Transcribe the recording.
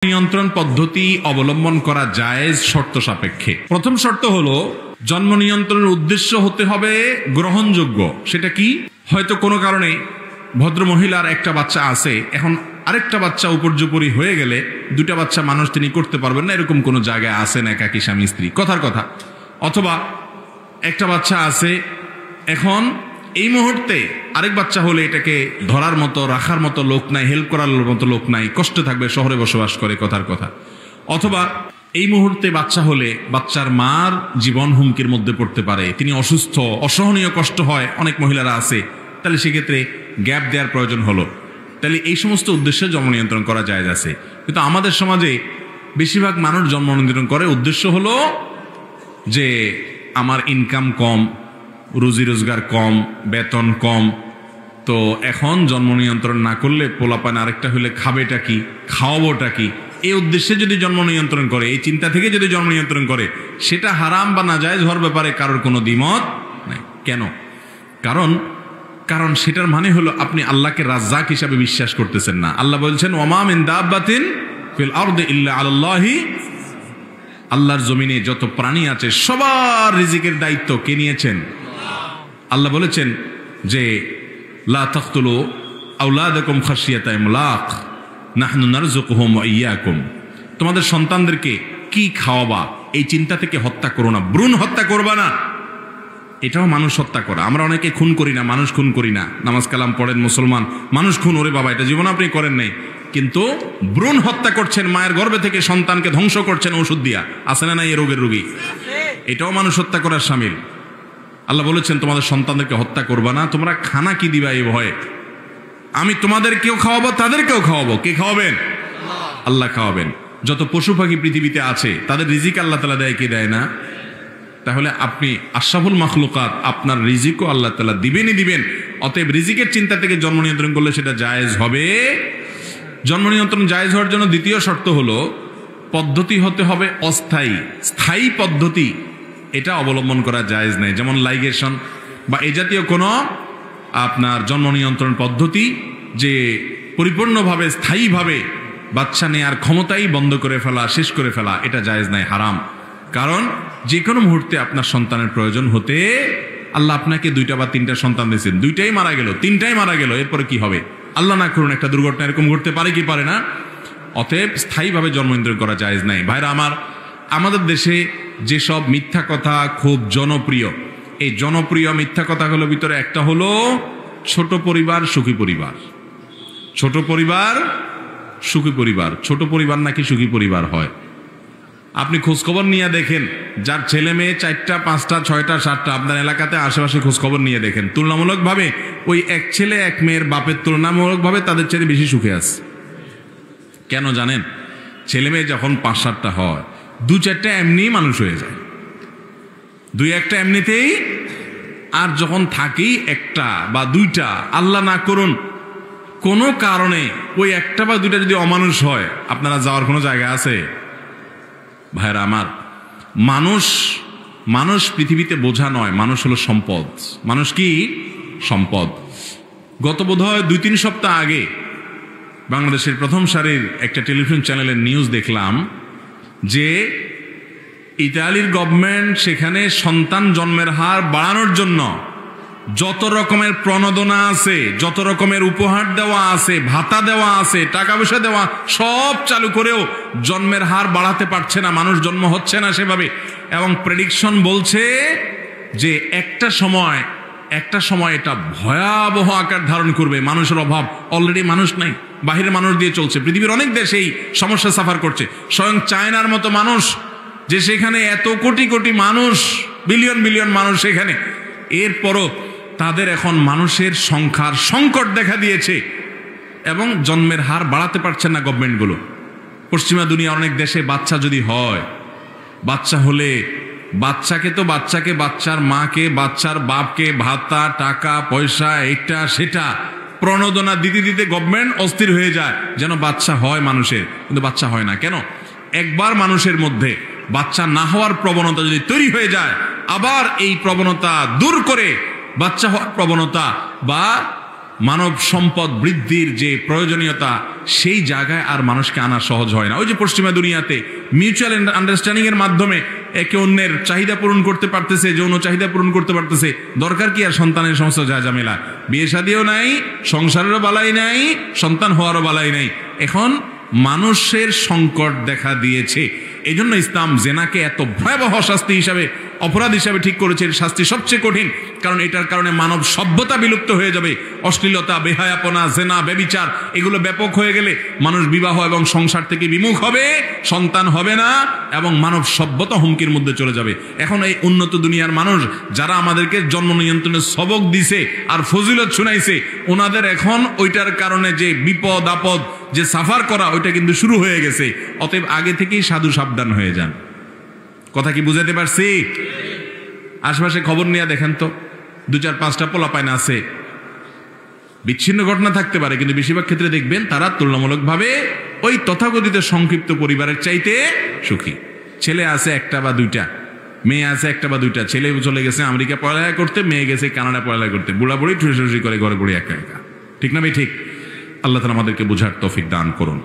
নিয়ন্ত্রণ পদ্ধতি অবলম্বন করা জায়েজ শর্ত সাপেক্ষে। প্রথম শর্ত হলো জন্ম নিয়ন্ত্রণের উদ্দেশ্য হতে হবে গ্রহণযোগ্য। সেটা কি? হয়তো কোনো কারণে ভদ্র মহিলার একটা বাচ্চা আছে, এখন আরেকটা বাচ্চা উপর্যুপরি হয়ে গেলে দুটা বাচ্চা মানুষ তিনি করতে পারবেন না, এরকম কোনো জায়গায় আছেন একাকী স্বামী স্ত্রী, কথার কথা। অথবা একটা বাচ্চা আছে, এখন এই মুহূর্তে আরেক বাচ্চা হলে এটাকে ধরার মতো রাখার মতো লোক নাই, হেল্প করার মতো লোক নাই, কষ্ট থাকবে, শহরে বসবাস করে, কথার কথা। অথবা এই মুহূর্তে বাচ্চা হলে বাচ্চার মার জীবন হুমকির মধ্যে পড়তে পারে, তিনি অসুস্থ, অসহনীয় কষ্ট হয়, অনেক মহিলারা আছে, তাহলে সেক্ষেত্রে গ্যাপ দেওয়ার প্রয়োজন হলো। তাহলে এই সমস্ত উদ্দেশ্যে জন্ম নিয়ন্ত্রণ করা জায়েজ আছে। কিন্তু আমাদের সমাজে বেশিরভাগ মানুষ জন্ম নিয়ন্ত্রণ করে উদ্দেশ্য হলো যে আমার ইনকাম কম, রুজি রোজগার কম, বেতন কম, তো এখন জন্ম নিয়ন্ত্রণ না করলে পোলাপান আরেকটা হলে খাবেটা কি, খাওয়াবোটা কি, এই উদ্দেশ্যে যদি জন্ম নিয়ন্ত্রণ করে, এই চিন্তা থেকে যদি জন্ম নিয়ন্ত্রণ করে, সেটা হারাম বা নাজায়েজ হওয়ার ব্যাপারে কারোর কোনো দ্বিমত নাই। কেন? কারণ সেটার মানে হলো আপনি আল্লাহকে রাজ্জাক হিসাবে বিশ্বাস করতেছেন না। আল্লাহ বলছেন ওয়ামা মিন দাব্বাতিন ফিল আরদি ইল্লা আলাল্লাহি, আল্লাহর জমিনে যত প্রাণী আছে সবার রিজিকের দায়িত্ব কে নিয়েছেন? আল্লাহ বলেছেন যে লা তাকতুলু আওলাদাকুম খাশিয়াতা ইমলাক নাহনু নারযুকুহুম ওয়া ইয়্যাকুম, তোমাদের সন্তানদেরকে কি খাওয়াবা এই চিন্তা থেকে হত্যা করো না, ভ্রূণ হত্যা করবা না। এটাও মানুষ হত্যা করা। আমরা অনেকে খুন করি না, মানুষ খুন করি না, নামাজ কালাম পড়েন মুসলমান, মানুষ খুন, ওরে বাবা এটা জীবন আপনি করেন নাই, কিন্তু ভ্রূণ হত্যা করছেন, মায়ের গর্ভে থেকে সন্তানকে ধ্বংস করছেন ওষুধ দিয়া, আছে না নাই এই রোগের রোগী, এটাও মানুষ হত্যা করার শামিল। আল্লাহ বলেছেন তোমাদের সন্তানদেরকে হত্যা করবা না, তোমরা খানা কি দিবা এই ভয়ে, আমি তোমাদেরকেও খাওয়াবো তাদেরকেও খাওয়াবো। কে খাওয়াবেন? আল্লাহ খাওয়াবেন। যত পশু পাখি পৃথিবীতে আছে তাদের রিজিক আল্লাহ তাআলা দেয়, কি দেয় না? তাহলে আপনি আশরাফুল মাখলুকাত, আপনার রিজিকও আল্লাহ তাআলা দিবেনই দিবেন। অতএব রিজিকের চিন্তা থেকে জন্ম নিয়ন্ত্রণ করলে সেটা জায়েজ হবে। জন্ম নিয়ন্ত্রণ জায়েজ হওয়ার জন্য দ্বিতীয় শর্ত হলো পদ্ধতি হতে হবে অস্থায়ী। স্থায়ী পদ্ধতি এটা অবলম্বন করা জায়েজ নেই, যেমন লাইগেশন বা এই জাতীয় কোনো আপনার জন্ম নিয়ন্ত্রণ পদ্ধতি যে পরিপূর্ণভাবে স্থায়ীভাবে বাচ্চা নেয়ার ক্ষমতাই বন্ধ করে ফেলা, শেষ করে ফেলা, এটা জায়েজ নাই, হারাম। কারণ যে কোনো মুহূর্তে আপনার সন্তানের প্রয়োজন হতে, আল্লাহ আপনাকে দুইটা বা তিনটা সন্তান দিয়েছেন, দুইটাই মারা গেল, তিনটাই মারা গেল, এরপরে কি হবে? আল্লাহ না করুন একটা দুর্ঘটনা এরকম ঘটতে পারে কি পারে না? অতএব স্থায়ীভাবে জন্ম নিয়ন্ত্রণ করা জায়েজ নাই। ভাইরা আমার, আমাদের দেশে যেসব মিথ্যা কথা খুব জনপ্রিয়, এই জনপ্রিয় মিথ্যা কথাগুলোর ভিতরে একটা হলো ছোট পরিবার সুখী পরিবার। ছোট পরিবার সুখী পরিবার, ছোট পরিবার নাকি সুখী পরিবার হয়? আপনি খোঁজখবর নিয়ে দেখেন, যার ছেলে মেয়ে 4টা 5টা 6টা 7টা, আপনার এলাকাতে আশেপাশে খোঁজখবর নিয়ে দেখেন, তুলনামূলকভাবে ওই এক ছেলে এক মেয়ের বাপের তুলনামূলকভাবে তাদের চেয়ে বেশি সুখে আছে। কেন জানেন? ছেলে মেয়ে যখন 5-7টা হয়, 2-4টা এমনি মানুষ হয়ে যায়, 2-1টা এমনিতেই, আর যখন থাকেই একটা বা দুইটা, আল্লাহ না করুন কোনো কারণে ওই একটা বা দুইটা যদি অমানুষ হয়, আপনারা যাওয়ার কোনো জায়গা আছে? ভাইরা আমার, মানুষ পৃথিবীতে বোঝা নয়, মানুষ হলো সম্পদ। মানুষ কি? সম্পদ। গত বোধহয় 2-3 সপ্তাহ আগে বাংলাদেশের প্রথম সারির একটা টেলিভিশন চ্যানেলের নিউজ দেখলাম যে ইতালির গভর্নমেন্ট সেখানে সন্তান জন্মের হার বাড়ানোর জন্য যত রকমের প্রণোদনা আছে, যত রকমের উপহার দেওয়া আছে, ভাতা দেওয়া আছে, টাকা পয়সা দেওয়া, সব চালু করেও জন্মের হার বাড়াতে পারছে না, মানুষ জন্ম হচ্ছে না সেভাবে। এবং প্রেডিকশন বলছে যে একটা সময় এটা ভয়াবহ আকার ধারণ করবে। মানুষের অভাব, অলরেডি মানুষ নাই, বাহিরের মানুষ দিয়ে চলছে। পৃথিবীর অনেক দেশ এই সমস্যা সাফার করছে। স্বয়ং চায়নার মতো মানুষ, যে সেখানে এত কোটি কোটি মানুষ, বিলিয়ন বিলিয়ন মানুষ সেখানে, এরপরও তাদের এখন মানুষের সংখ্যার সংকট দেখা দিয়েছে এবং জন্মের হার বাড়াতে পারছেন না গভর্নমেন্টগুলো। পশ্চিমা দুনিয়া অনেক দেশে বাচ্চা যদি হয়, বাচ্চা হলে বাচ্চাকে বাচ্চার মাকে, বাচ্চার বাপকে ভাতা, টাকা পয়সা, এটা সেটা প্রণোদনা দিতে দিতে গভর্নমেন্ট অস্থির হয়ে যায় যেন বাচ্চা হয় মানুষের, কিন্তু বাচ্চা হয় না। কেন? একবার মানুষের মধ্যে বাচ্চা না হওয়ার প্রবণতা যদি তৈরি হয়ে যায়, আবার এই প্রবণতা দূর করে বাচ্চা হওয়ার প্রবণতা বা মানব সম্পদ বৃদ্ধির যে প্রয়োজনীয়তা সেই জায়গায় আর মানুষকে আনা সহজ হয় না। ওই যে পশ্চিমা দুনিয়াতে মিউচুয়াল আন্ডারস্ট্যান্ডিং এর মাধ্যমে একে অন্যের চাহিদা পূরণ করতে পারতেছে, যৌন চাহিদা পূরণ করতে পারতেছে, দরকার কি আর সন্তানের সমস্ত ঝামেলা? বিয়ে শাদিও নাই, সংসারেরও বালাই নাই, সন্তান হওয়ারও বালাই নাই। এখন মানুষের সংকট দেখা দিয়েছে। এই জন্য ইসলাম জেনাকে এত ভয়াবহ শাস্তি হিসাবে, অপরাধ হিসাবে ঠিক করেছে। শাস্তি সবচেয়ে কঠিন, কারণ এটার কারণে মানব সভ্যতা বিলুপ্ত হয়ে যাবে। অশ্লীলতা, বেহায়াপনা, জেনা, ব্যভিচার এগুলো ব্যাপক হয়ে গেলে মানুষ বিবাহ এবং সংসার থেকে বিমুখ হবে, সন্তান হবে না, এবং মানব সভ্যতা হুমকির মধ্যে চলে যাবে। এখন এই উন্নত দুনিয়ার মানুষ যারা আমাদেরকে জন্ম নিয়ন্ত্রণের সবক দিছে আর ফজিলত শুনাইছে, ওনাদের এখন ওইটার কারণে যে বিপদ আপদ, যে সাফার করা, ওইটা কিন্তু শুরু হয়ে গেছে। অতএব আগে থেকেই সাধু সাবধান হয়ে যান। কথা কি বুঝাতে পারছি? আশপাশে খবর নিয়ে দেখেন তো, 2-4-5টা পোলাপাইন আছে, বিচ্ছিন্ন ঘটনা থাকতে পারে, কিন্তু বেশিরভাগ ক্ষেত্রে দেখবেন তারা তুলনামূলকভাবে ওই তথাকথিত সংক্ষিপ্ত পরিবারের চাইতে সুখী। ছেলে আছে 1টা বা 2টা, মেয়ে আছে 1টা বা 2টা। ছেলে চলে গেছে আমেরিকা পড়ালেখা করতে, মেয়ে গেছে কানাডা পড়ালেখা করতে, বুড়া বুড়ি ঠুসি করে ঘরে ঘুরে একা একা। ঠিক না ভাই? ঠিক। আল্লাহ তাআলা আমাদেরকে বোঝার তৌফিক দান করুন।